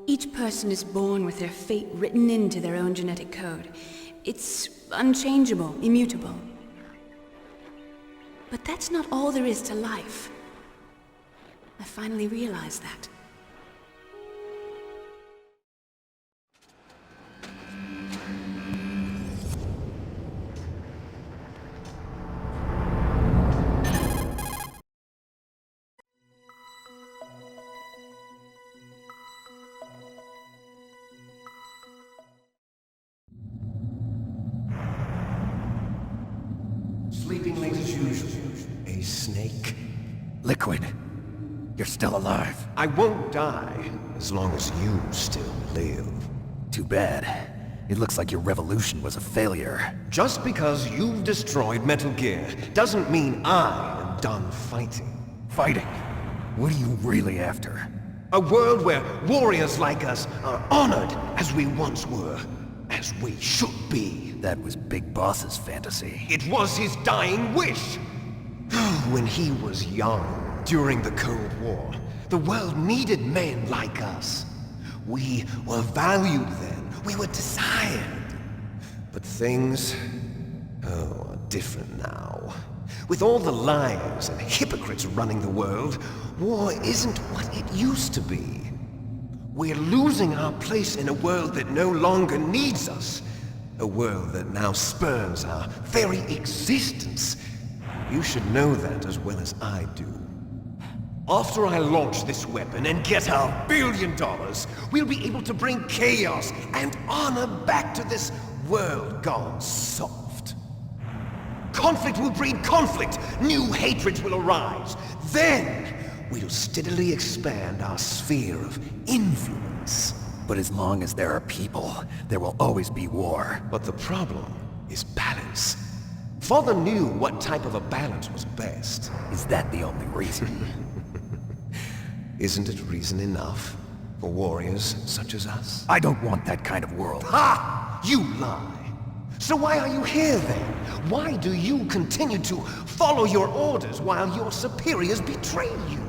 Each person is born with their fate written into their own genetic code. It's unchangeable, immutable. But that's not all there is to life. I finally realized that. Sleeping late as usual. A snake. Liquid, you're still alive. I won't die as long as you still live. Too bad. It looks like your revolution was a failure. Just because you've destroyed Metal Gear doesn't mean I am done fighting. Fighting? What are you really after? A world where warriors like us are honored as we once were, as we should be. That was Big Boss's fantasy. It was his dying wish. When he was young, during the Cold War, the world needed men like us. We were valued then. We were desired. But things, are different now. With all the liars and hypocrites running the world, war isn't what it used to be. We're losing our place in a world that no longer needs us. A world that now spurns our very existence. You should know that as well as I do. After I launch this weapon and get our $1 billion, we'll be able to bring chaos and honor back to this world gone soft. Conflict will breed conflict. New hatreds will arise. Then, we'll steadily expand our sphere of influence. But as long as there are people, there will always be war. But the problem is balance. Father knew what type of a balance was best. Is that the only reason? Isn't it reason enough for warriors such as us? I don't want that kind of world. Ha! You lie! So why are you here then? Why do you continue to follow your orders while your superiors betray you?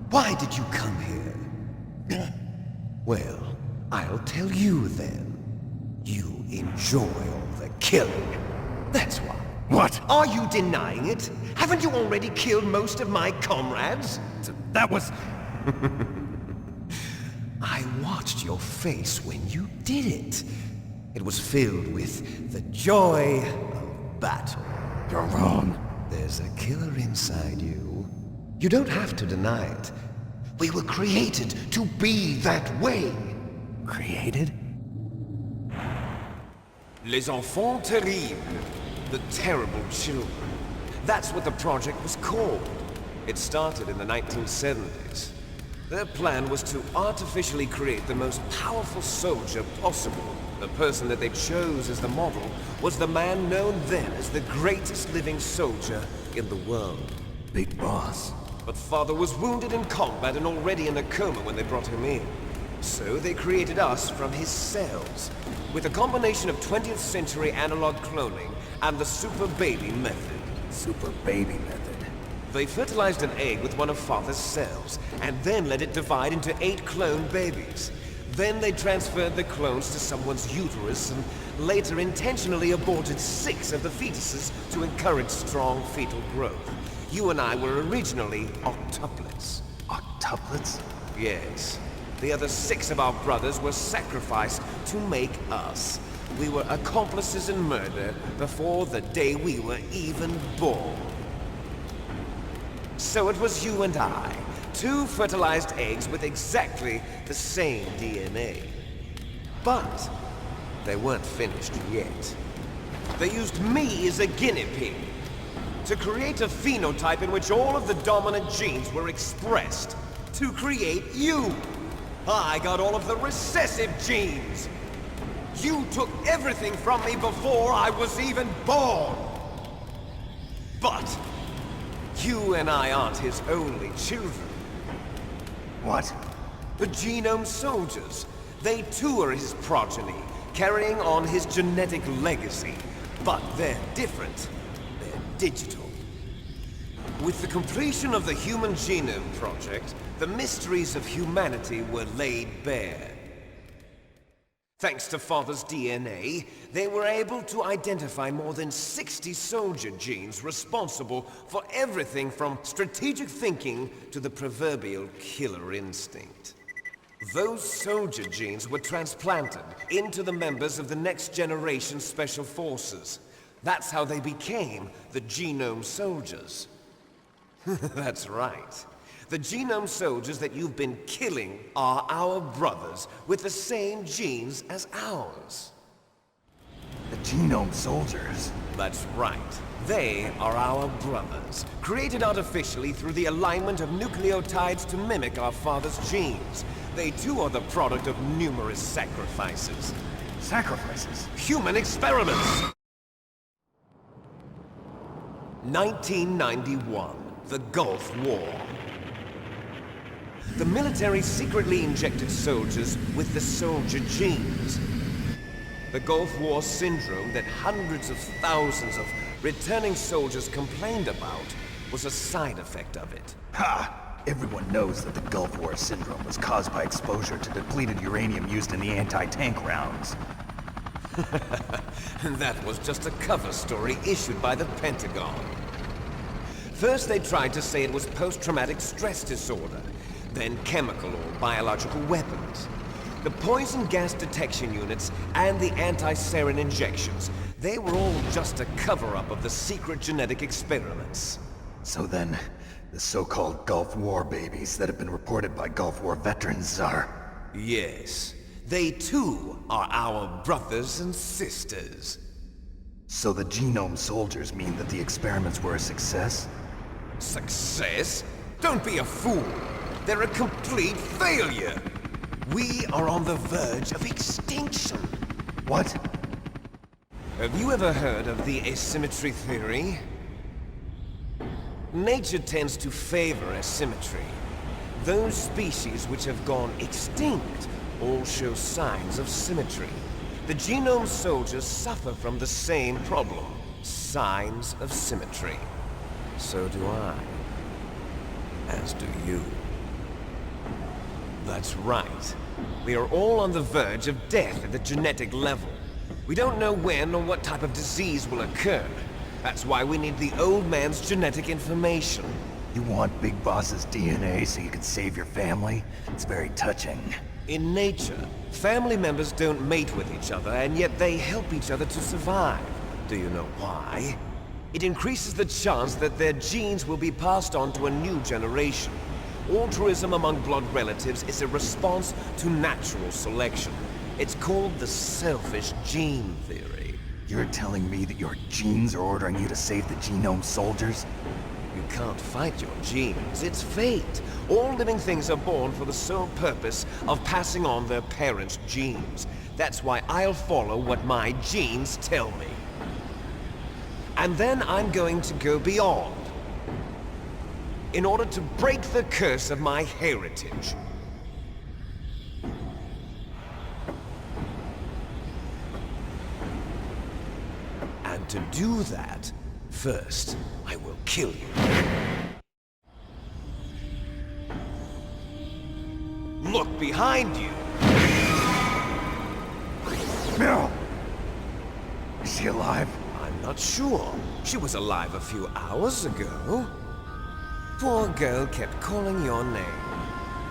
Why did you come here? Well, I'll tell you then. You enjoy all the killing. That's why. What? Are you denying it? Haven't you already killed most of my comrades? That was... I watched your face when you did it. It was filled with the joy of battle. You're wrong. There's a killer inside you. You don't have to deny it. We were created to be that way. Created? Les enfants terribles. The terrible children. That's what the project was called. It started in the 1970s. Their plan was to artificially create the most powerful soldier possible. The person that they chose as the model was the man known then as the greatest living soldier in the world. Big Boss. But Father was wounded in combat and already in a coma when they brought him in. So they created us from his cells, with a combination of 20th century analog cloning and the super baby method. Super baby method. They fertilized an egg with one of Father's cells, and then let it divide into 8 clone babies. Then they transferred the clones to someone's uterus, and later intentionally aborted 6 of the fetuses to encourage strong fetal growth. You and I were originally octuplets. Octuplets? Yes. The other 6 of our brothers were sacrificed to make us. We were accomplices in murder before the day we were even born. So it was you and I, 2 fertilized eggs with exactly the same DNA. But they weren't finished yet. They used me as a guinea pig to create a phenotype in which all of the dominant genes were expressed to create you. I got all of the recessive genes. You took everything from me before I was even born. But you and I aren't his only children. What? The Genome Soldiers. They too are his progeny, carrying on his genetic legacy. But they're different. They're digital. With the completion of the Human Genome Project, the mysteries of humanity were laid bare. Thanks to Father's DNA, they were able to identify more than 60 soldier genes responsible for everything from strategic thinking to the proverbial killer instinct. Those soldier genes were transplanted into the members of the next generation special forces. That's how they became the genome soldiers. That's right. The genome soldiers that you've been killing are our brothers with the same genes as ours. The genome soldiers? That's right. They are our brothers, created artificially through the alignment of nucleotides to mimic our father's genes. They too are the product of numerous sacrifices. Sacrifices? Human experiments! 1991, the Gulf War. The military secretly injected soldiers with the soldier genes. The Gulf War syndrome that hundreds of thousands of returning soldiers complained about was a side effect of it. Ha! Everyone knows that the Gulf War syndrome was caused by exposure to depleted uranium used in the anti-tank rounds. That was just a cover story issued by the Pentagon. First they tried to say it was post-traumatic stress disorder, then chemical or biological weapons. The poison gas detection units and the anti-sarin injections, they were all just a cover-up of the secret genetic experiments. So then, the so-called Gulf War babies that have been reported by Gulf War veterans are... Yes, they too are our brothers and sisters. So the genome soldiers mean that the experiments were a success? Success? Don't be a fool! They're a complete failure! We are on the verge of extinction! What? Have you ever heard of the asymmetry theory? Nature tends to favor asymmetry. Those species which have gone extinct all show signs of symmetry. The genome soldiers suffer from the same problem, signs of symmetry. So do I. As do you. That's right. We are all on the verge of death at the genetic level. We don't know when or what type of disease will occur. That's why we need the old man's genetic information. You want Big Boss's DNA so you can save your family? It's very touching. In nature, family members don't mate with each other, and yet they help each other to survive. Do you know why? It increases the chance that their genes will be passed on to a new generation. Altruism among blood relatives is a response to natural selection. It's called the selfish gene theory. You're telling me that your genes are ordering you to save the genome soldiers? You can't fight your genes. It's fate. All living things are born for the sole purpose of passing on their parents' genes. That's why I'll follow what my genes tell me. And then I'm going to go beyond, in order to break the curse of my heritage. And to do that, first, I will kill you. Look behind you! Meryl! Is she alive? I'm not sure. She was alive a few hours ago. Poor girl kept calling your name.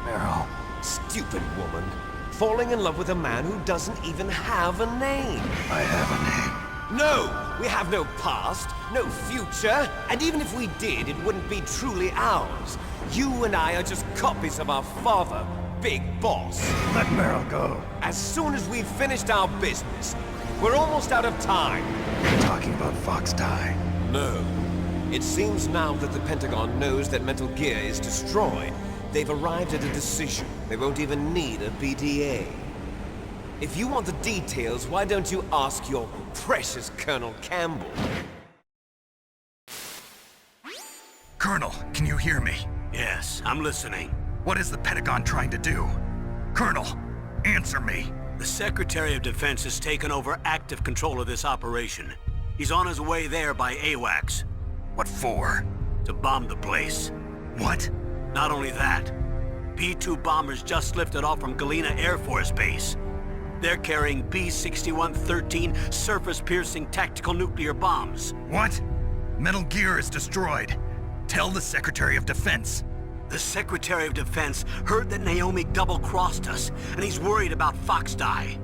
Meryl. Stupid woman. Falling in love with a man who doesn't even have a name. I have a name. No! We have no past, no future, and even if we did, it wouldn't be truly ours. You and I are just copies of our father, Big Boss. Let Meryl go. As soon as we've finished our business, we're almost out of time. You're talking about Fox Die. No. It seems now that the Pentagon knows that Metal Gear is destroyed. They've arrived at a decision. They won't even need a BDA. If you want the details, why don't you ask your precious Colonel Cambell? Colonel, can you hear me? Yes, I'm listening. What is the Pentagon trying to do? Colonel, answer me. The Secretary of Defense has taken over active control of this operation. He's on his way there by AWACS. What for? To bomb the place. What? Not only that, B-2 bombers just lifted off from Galena Air Force Base. They're carrying B-6113 surface-piercing tactical nuclear bombs. What? Metal Gear is destroyed. Tell the Secretary of Defense. The Secretary of Defense heard that Naomi double-crossed us, and he's worried about Foxdie.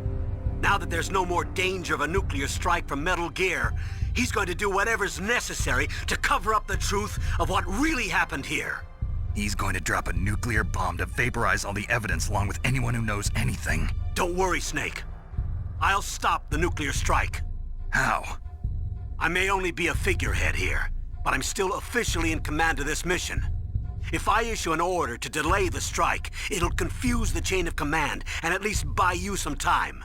Now that there's no more danger of a nuclear strike from Metal Gear, he's going to do whatever's necessary to cover up the truth of what really happened here. He's going to drop a nuclear bomb to vaporize all the evidence along with anyone who knows anything. Don't worry, Snake. I'll stop the nuclear strike. How? I may only be a figurehead here, but I'm still officially in command of this mission. If I issue an order to delay the strike, it'll confuse the chain of command and at least buy you some time.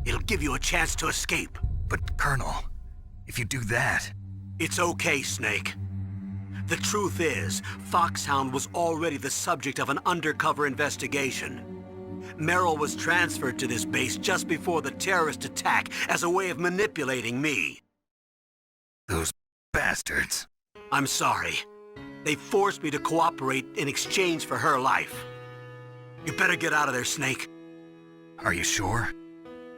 It'll give you a chance to escape. But, Colonel, if you do that... It's okay, Snake. The truth is, Foxhound was already the subject of an undercover investigation. Meryl was transferred to this base just before the terrorist attack as a way of manipulating me. Those bastards. I'm sorry. They forced me to cooperate in exchange for her life. You better get out of there, Snake. Are you sure?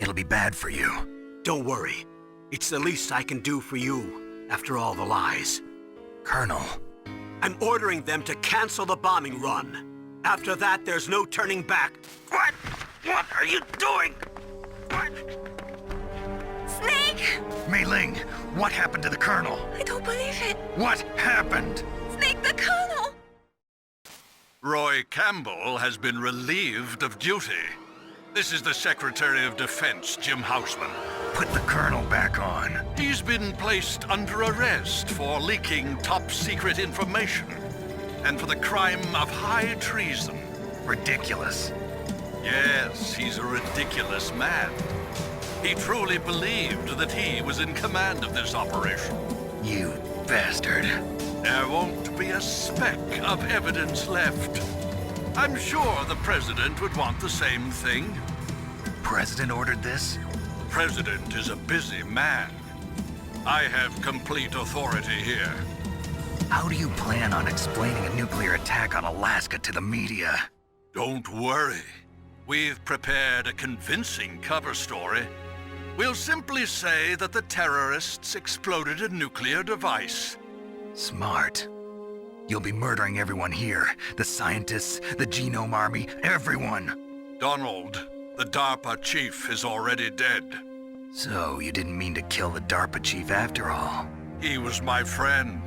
It'll be bad for you. Don't worry. It's the least I can do for you, after all the lies. Colonel. I'm ordering them to cancel the bombing run. After that, there's no turning back. What? What are you doing? What? Snake! Mei Ling, what happened to the Colonel? I don't believe it. What happened? Snake, the Colonel! Roy Cambell has been relieved of duty. This is the Secretary of Defense, Jim Houseman. Put the Colonel back on. He's been placed under arrest for leaking top-secret information and for the crime of high treason. Ridiculous. Yes, he's a ridiculous man. He truly believed that he was in command of this operation. You bastard. There won't be a speck of evidence left. I'm sure the President would want the same thing. President ordered this? The President is a busy man. I have complete authority here. How do you plan on explaining a nuclear attack on Alaska to the media? Don't worry. We've prepared a convincing cover story. We'll simply say that the terrorists exploded a nuclear device. Smart. You'll be murdering everyone here. The scientists, the Genome Army, everyone. Donald, the DARPA chief, is already dead. So, you didn't mean to kill the DARPA chief after all. He was my friend.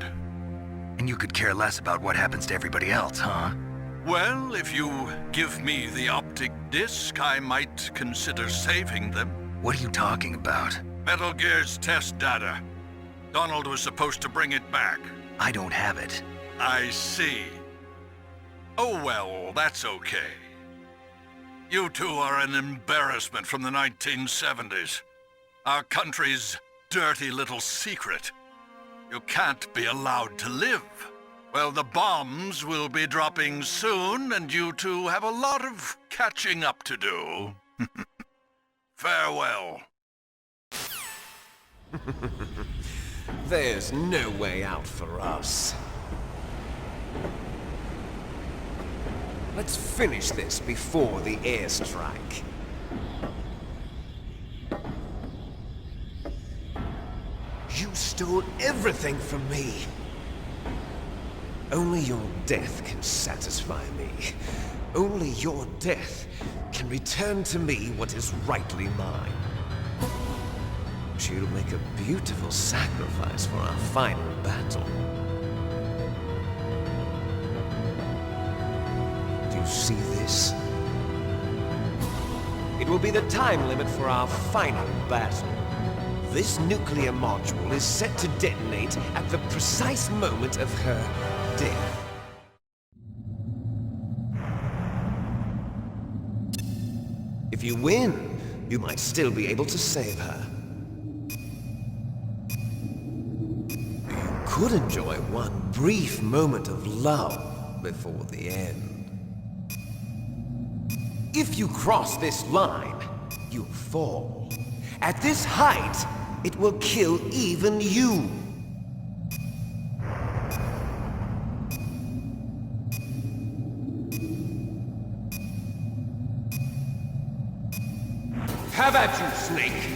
And you could care less about what happens to everybody else, huh? Well, if you give me the optic disc, I might consider saving them. What are you talking about? Metal Gear's test data. Donald was supposed to bring it back. I don't have it. I see. Oh well, that's okay. You two are an embarrassment from the 1970s. Our country's dirty little secret. You can't be allowed to live. Well, the bombs will be dropping soon, and you two have a lot of catching up to do. Farewell. There's no way out for us. Let's finish this before the airstrike. You stole everything from me. Only your death can satisfy me. Only your death can return to me what is rightly mine. But you'll make a beautiful sacrifice for our final battle. Do you see this? It will be the time limit for our final battle. This nuclear module is set to detonate at the precise moment of her death. If you win, you might still be able to save her. You could enjoy one brief moment of love before the end. If you cross this line, you fall. At this height, it will kill even you. Have at you, Snake!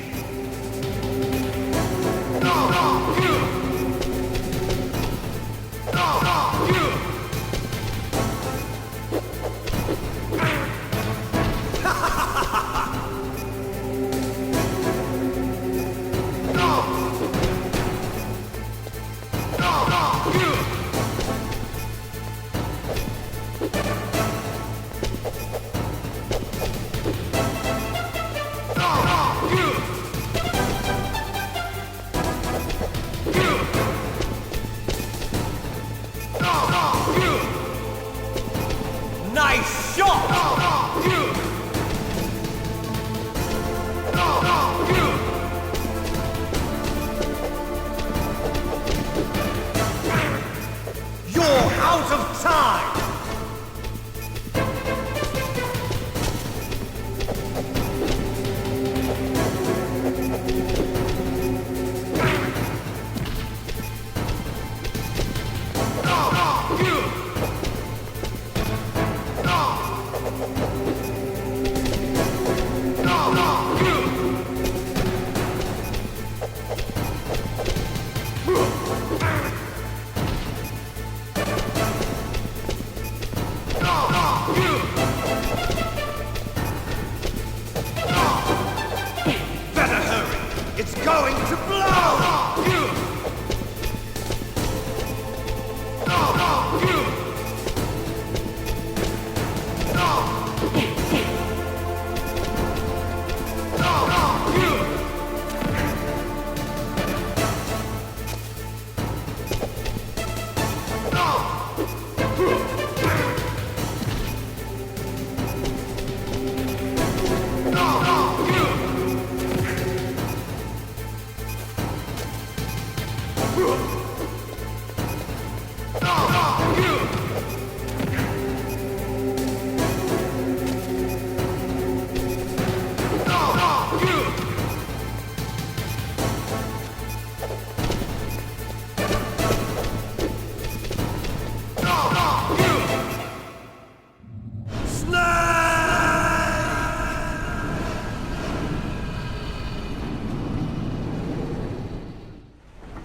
Nice shot! You're out of time! It's going to blow!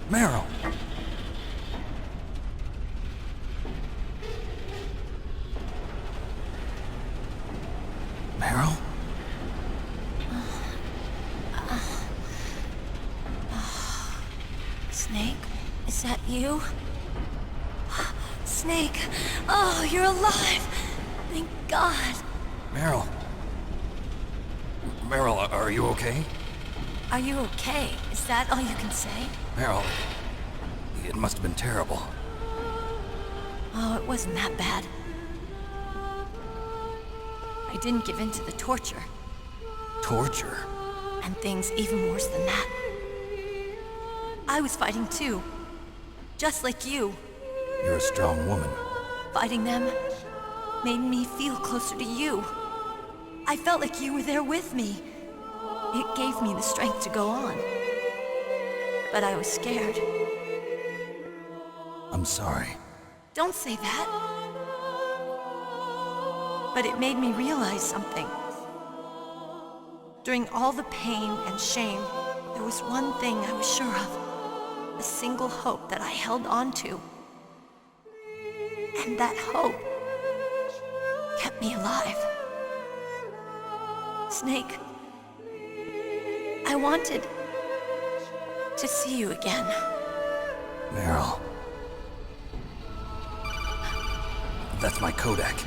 Meryl! Meryl? Snake, is that you? Snake, oh, you're alive! Thank God. Meryl? Meryl, are you okay? Are you okay? Is that all you can say? Meryl, it must have been terrible. Oh, it wasn't that bad. I didn't give in to the torture. Torture? And things even worse than that. I was fighting too. Just like you. You're a strong woman. Fighting them made me feel closer to you. I felt like you were there with me. It gave me the strength to go on. But I was scared. I'm sorry. Don't say that. But it made me realize something. During all the pain and shame, there was one thing I was sure of. A single hope that I held on to. And that hope kept me alive. Snake, I wanted to see you again. Meryl. That's my Codec.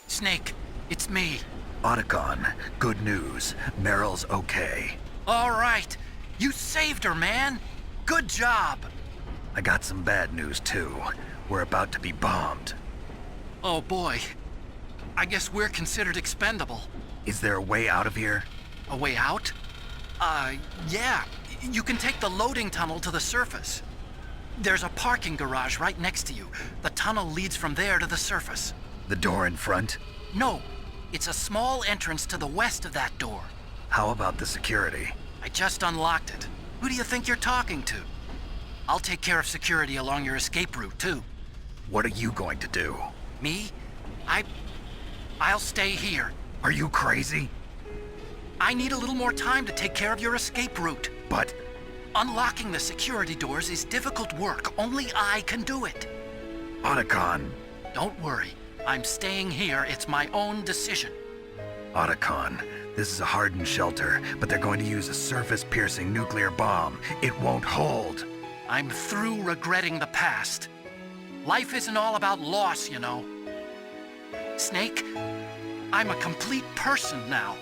Snake, it's me. Otacon, good news. Meryl's okay. All right. You saved her, man. Good job. I got some bad news, too. We're about to be bombed. Oh, boy. I guess we're considered expendable. Is there a way out of here? A way out? Yeah. You can take the loading tunnel to the surface. There's a parking garage right next to you. The tunnel leads from there to the surface. The door in front? No. It's a small entrance to the west of that door. How about the security? I just unlocked it. Who do you think you're talking to? I'll take care of security along your escape route, too. What are you going to do? Me? I'll stay here. Are you crazy? I need a little more time to take care of your escape route. But Unlocking the security doors is difficult work. Only I can do it. Otacon. Don't worry. I'm staying here. It's my own decision. Otacon, this is a hardened shelter, but they're going to use a surface-piercing nuclear bomb. It won't hold. I'm through regretting the past. Life isn't all about loss, you know. Snake, I'm a complete person now.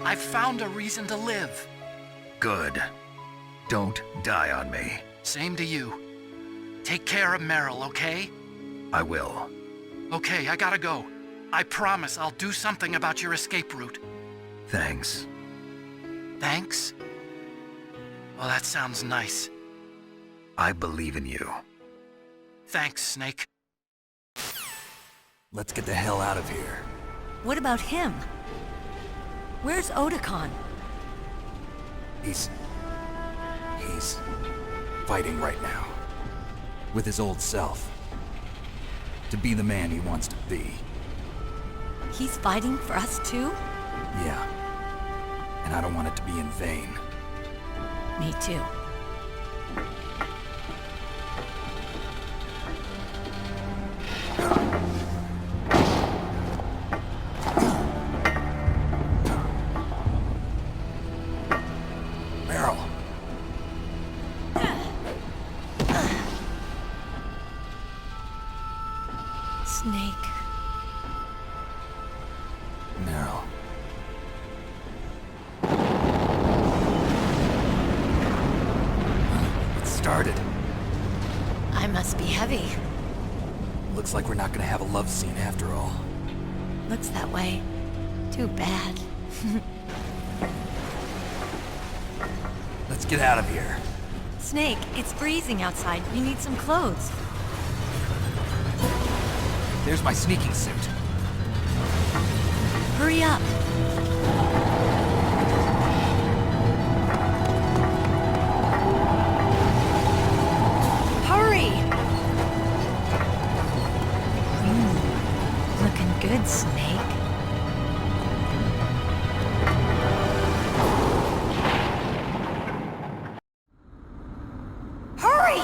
I've found a reason to live. Good. Don't die on me. Same to you. Take care of Meryl, okay? I will. Okay, I gotta go. I promise I'll do something about your escape route. Thanks. Thanks? Well, that sounds nice. I believe in you. Thanks, Snake. Let's get the hell out of here. What about him? Where's Otacon? He's fighting right now. With his old self. To be the man he wants to be. He's fighting for us too? Yeah. And I don't want it to be in vain. Me too. Meryl. Snake. Meryl. It started. I must be heavy. Looks like we're not gonna have a love scene after all. Looks that way. Too bad. Let's get out of here. Snake, it's freezing outside. You need some clothes. There's my sneaking suit. Hurry up. Hurry! Looking good, Snake. Hurry!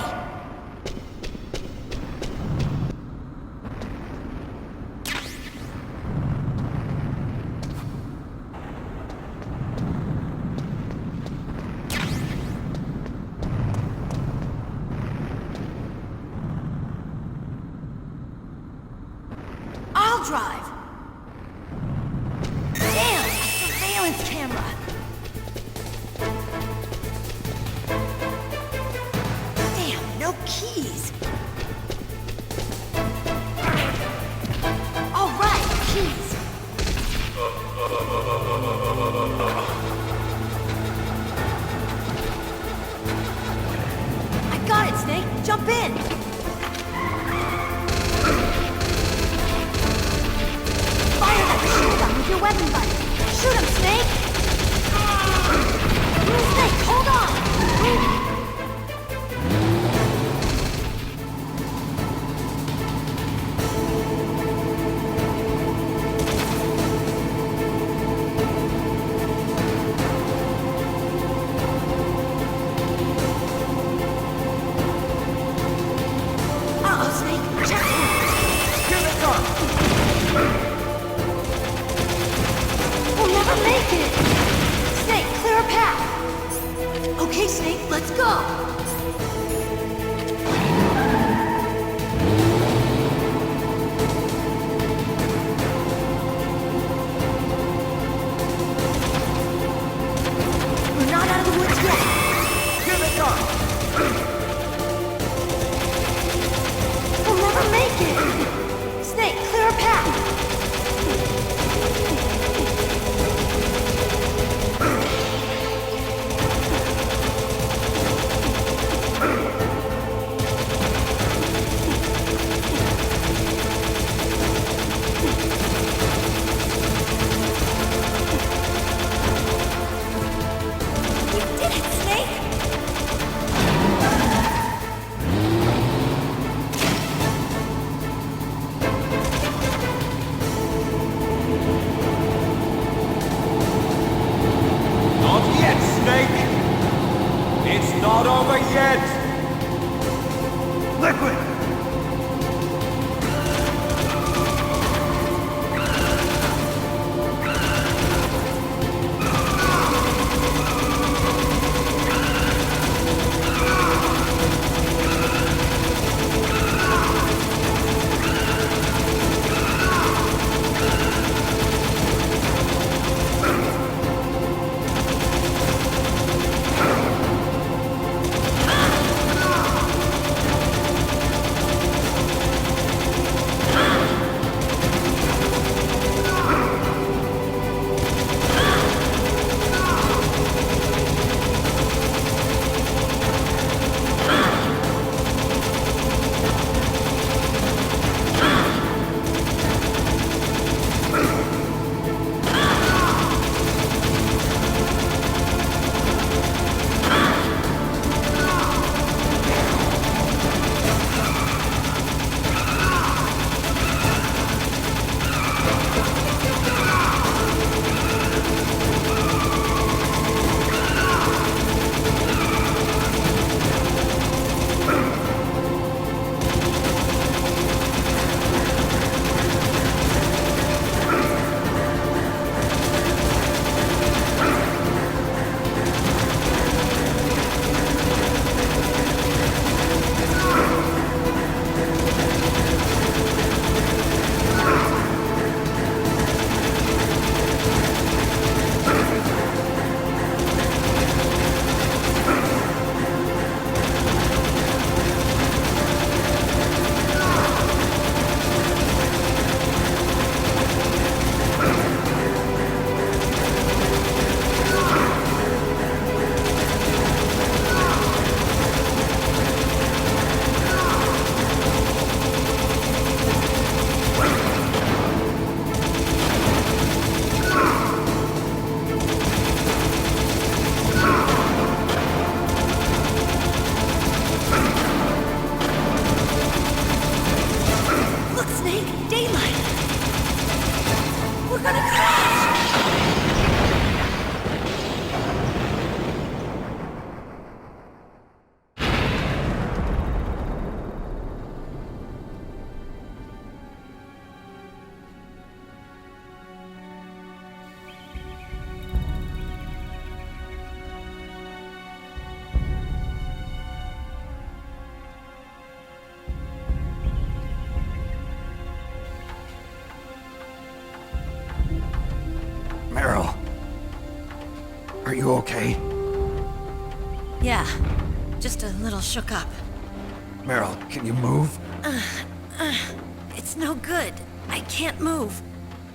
I'll drive. Damn, surveillance camera. Damn, no keys. All right, keys. I got it, Snake. Jump in. Fire that machine gun with your weapon button. Shoot him, Snake! Snake, hold on! Uh-oh, Snake. Checkpoint! Here they come! We'll never make it! Snake, clear a path! Okay, Snake, let's go! Are you okay? Yeah, just a little shook up. Meryl, can you move? It's no good. I can't move.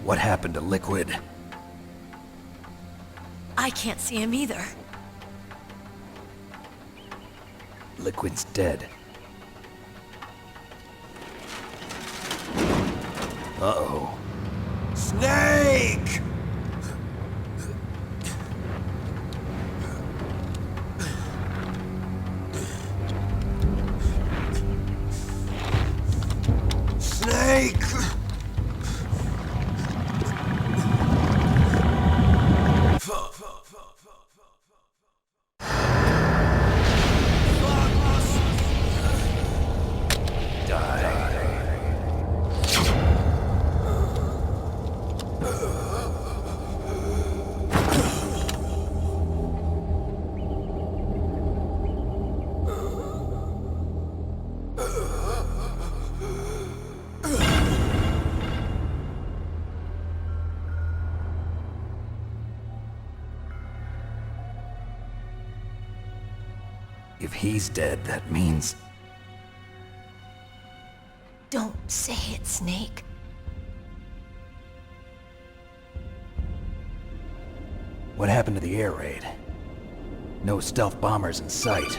What happened to Liquid? I can't see him either. Liquid's dead. Uh-oh. Snake! Snake! If he's dead, that means... Don't say it, Snake. What happened to the air raid? No stealth bombers in sight.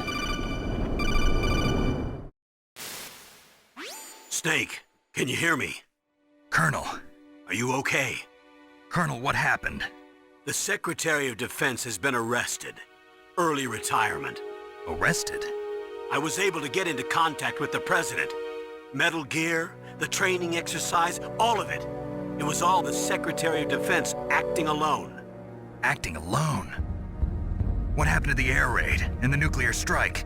Snake, can you hear me? Colonel. Are you okay? Colonel, what happened? The Secretary of Defense has been arrested. Early retirement. Arrested? I was able to get into contact with the President. Metal Gear, the training exercise, all of it. It was all the Secretary of Defense acting alone. Acting alone? What happened to the air raid and the nuclear strike?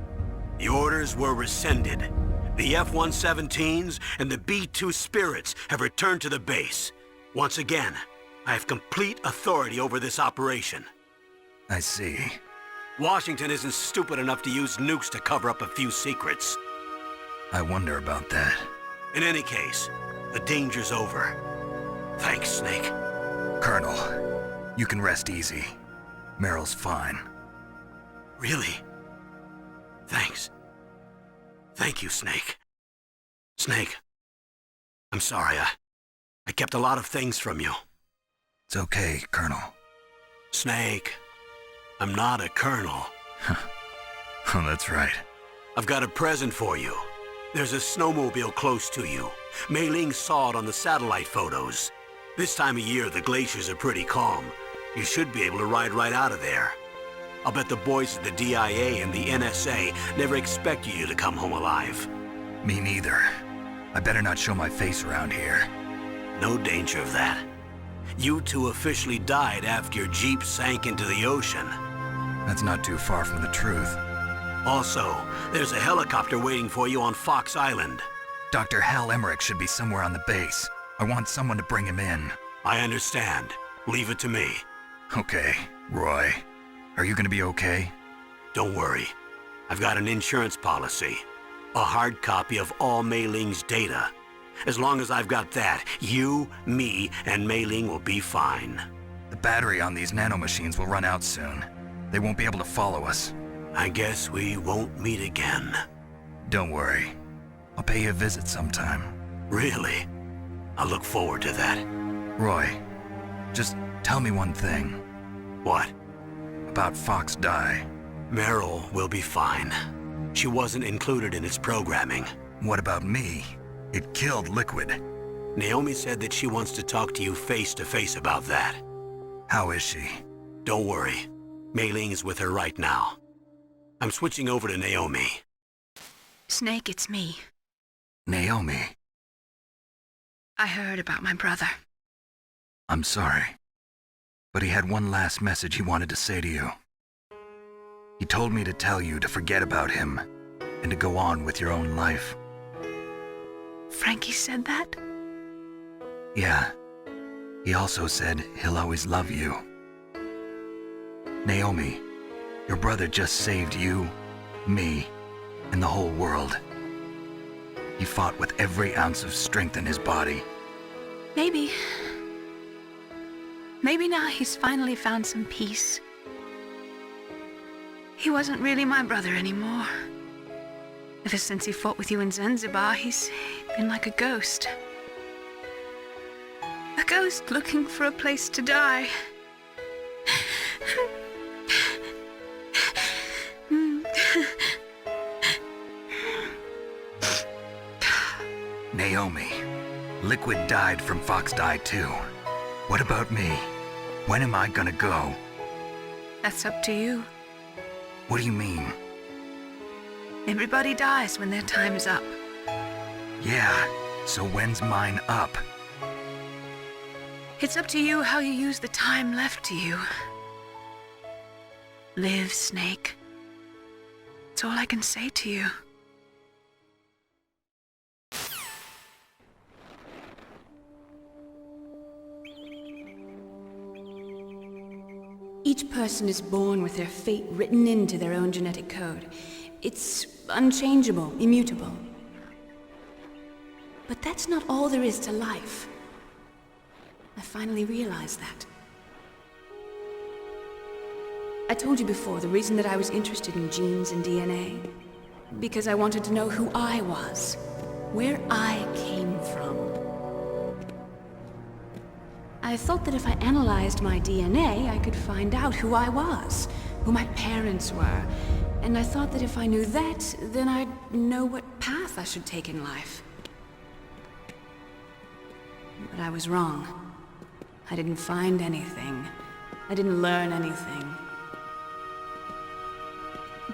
The orders were rescinded. The F-117s and the B-2 Spirits have returned to the base. Once again, I have complete authority over this operation. I see. Washington isn't stupid enough to use nukes to cover up a few secrets. I wonder about that. In any case, the danger's over. Thanks, Snake. Colonel, you can rest easy. Meryl's fine. Really? Thanks. Thank you, Snake. Snake, I'm sorry. I kept a lot of things from you. It's okay, Colonel. Snake, I'm not a colonel. Oh, that's right. I've got a present for you. There's a snowmobile close to you. Mei Ling saw it on the satellite photos. This time of year, the glaciers are pretty calm. You should be able to ride right out of there. I'll bet the boys at the DIA and the NSA never expected you to come home alive. Me neither. I better not show my face around here. No danger of that. You two officially died after your Jeep sank into the ocean. That's not too far from the truth. Also, there's a helicopter waiting for you on Fox Island. Dr. Hal Emmerich should be somewhere on the base. I want someone to bring him in. I understand. Leave it to me. Okay, Roy. Are you gonna be okay? Don't worry. I've got an insurance policy. A hard copy of all Mei Ling's data. As long as I've got that, you, me, and Mei Ling will be fine. The battery on these nanomachines will run out soon. They won't be able to follow us. I guess we won't meet again. Don't worry. I'll pay you a visit sometime. Really? I look forward to that. Roy, just tell me one thing. What? About Fox Die. Meryl will be fine. She wasn't included in its programming. What about me? It killed Liquid. Naomi said that she wants to talk to you face to face about that. How is she? Don't worry. Mei Ling is with her right now. I'm switching over to Naomi. Snake, it's me. Naomi. I heard about my brother. I'm sorry. But he had one last message he wanted to say to you. He told me to tell you to forget about him and to go on with your own life. Frankie said that? Yeah. He also said he'll always love you. Naomi, your brother just saved you, me, and the whole world. He fought with every ounce of strength in his body. Maybe. Maybe now he's finally found some peace. He wasn't really my brother anymore. Ever since he fought with you in Zanzibar, he's been like a ghost. A ghost looking for a place to die. Naomi, Liquid died from Fox Die too. What about me? When am I gonna go? That's up to you. What do you mean? Everybody dies when their time is up. Yeah, so when's mine up? It's up to you how you use the time left to you. Live, Snake. That's all I can say to you. Each person is born with their fate written into their own genetic code. It's unchangeable, immutable. But that's not all there is to life. I finally realized that. I told you before the reason that I was interested in genes and DNA. Because I wanted to know who I was, where I came from. I thought that if I analyzed my DNA, I could find out who I was, who my parents were. And I thought that if I knew that, then I'd know what path I should take in life. But I was wrong. I didn't find anything. I didn't learn anything.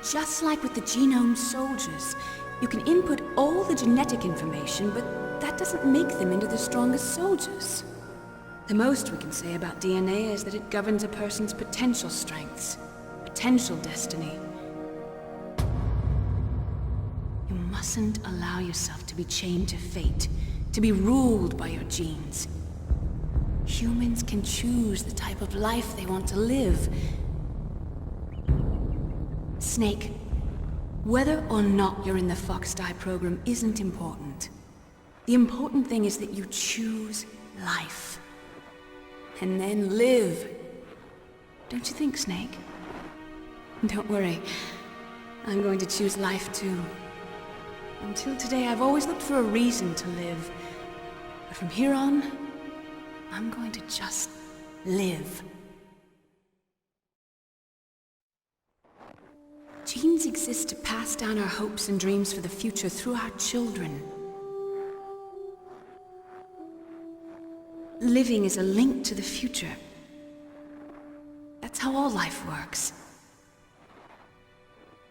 Just like with the genome soldiers, you can input all the genetic information, but that doesn't make them into the strongest soldiers. The most we can say about DNA is that it governs a person's potential strengths, potential destiny. You mustn't allow yourself to be chained to fate, to be ruled by your genes. Humans can choose the type of life they want to live. Snake, whether or not you're in the Fox Die program isn't important. The important thing is that you choose life. And then live. Don't you think, Snake? Don't worry. I'm going to choose life too. Until today, I've always looked for a reason to live. But from here on, I'm going to just live. Genes exist to pass down our hopes and dreams for the future through our children. Living is a link to the future. That's how all life works.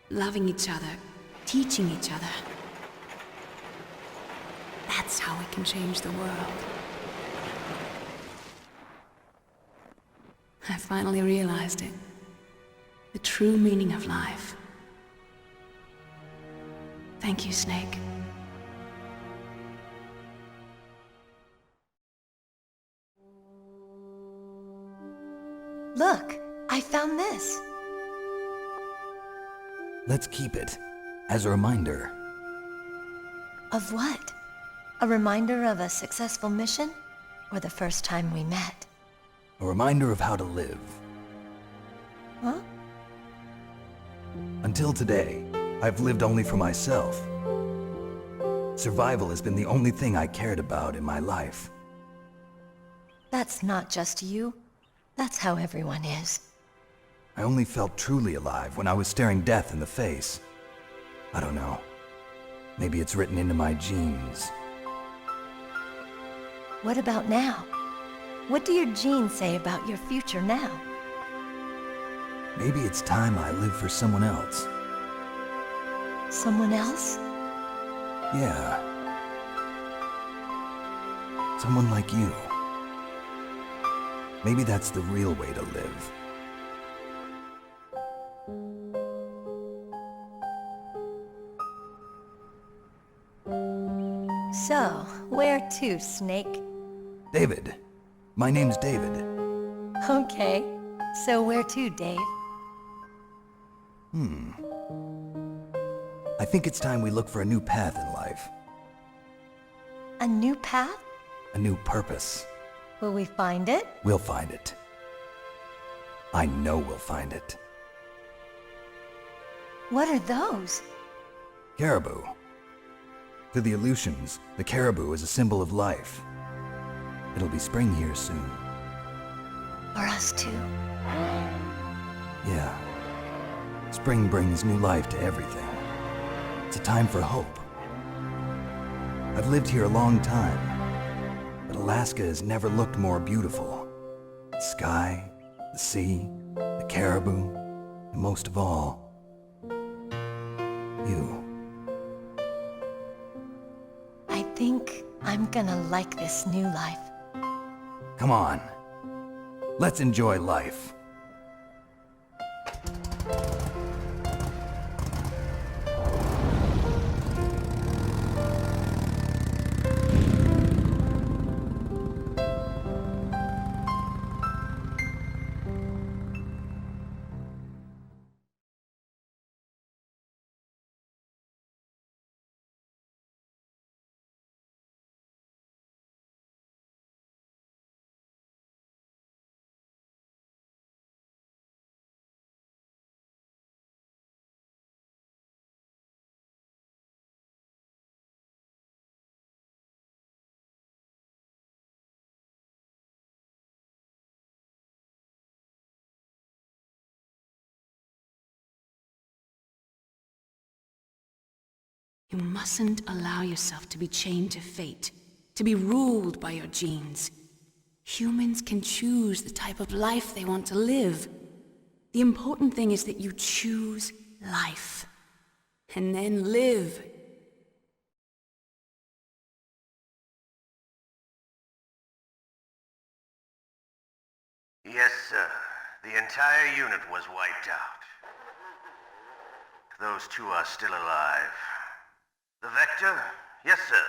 Loving each other, teaching each other. That's how we can change the world. I finally realized it. The true meaning of life. Thank you, Snake. Look, I found this. Let's keep it as a reminder. Of what? A reminder of a successful mission? Or the first time we met? A reminder of how to live. Huh? Until today, I've lived only for myself. Survival has been the only thing I cared about in my life. That's not just you. That's how everyone is. I only felt truly alive when I was staring death in the face. I don't know. Maybe it's written into my genes. What about now? What do your genes say about your future now? Maybe it's time I live for someone else. Someone else? Yeah. Someone like you. Maybe that's the real way to live. So, where to, Snake? David. My name's David. Okay. So where to, Dave? I think it's time we look for a new path in life. A new path? A new purpose. Will we find it? We'll find it. I know we'll find it. What are those? Caribou. To the Aleutians, the caribou is a symbol of life. It'll be spring here soon. For us too. Yeah. Spring brings new life to everything. It's a time for hope. I've lived here a long time, but Alaska has never looked more beautiful. The sky, the sea, the caribou, and most of all, you. I think I'm gonna like this new life. Come on. Let's enjoy life. You mustn't allow yourself to be chained to fate, to be ruled by your genes. Humans can choose the type of life they want to live. The important thing is that you choose life. And then live. Yes, sir. The entire unit was wiped out. Those two are still alive. The Vector? Yes, sir.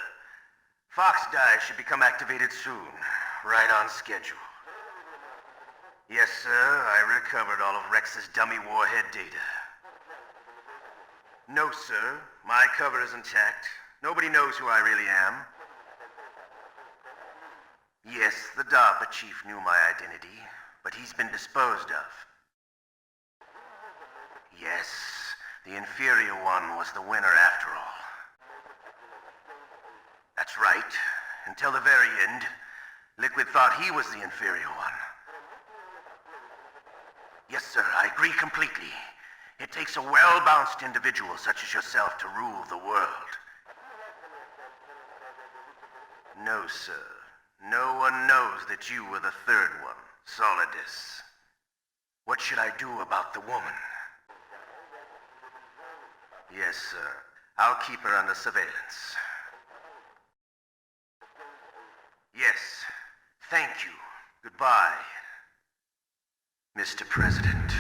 Fox Die should become activated soon. Right on schedule. Yes, sir. I recovered all of Rex's dummy warhead data. No, sir. My cover is intact. Nobody knows who I really am. Yes, the DARPA chief knew my identity, but he's been disposed of. Yes, the inferior one was the winner after all. That's right. Until the very end, Liquid thought he was the inferior one. Yes, sir, I agree completely. It takes a well-balanced individual such as yourself to rule the world. No, sir. No one knows that you were the third one, Solidus. What should I do about the woman? Yes, sir. I'll keep her under surveillance. Yes. Thank you. Goodbye, Mr. President.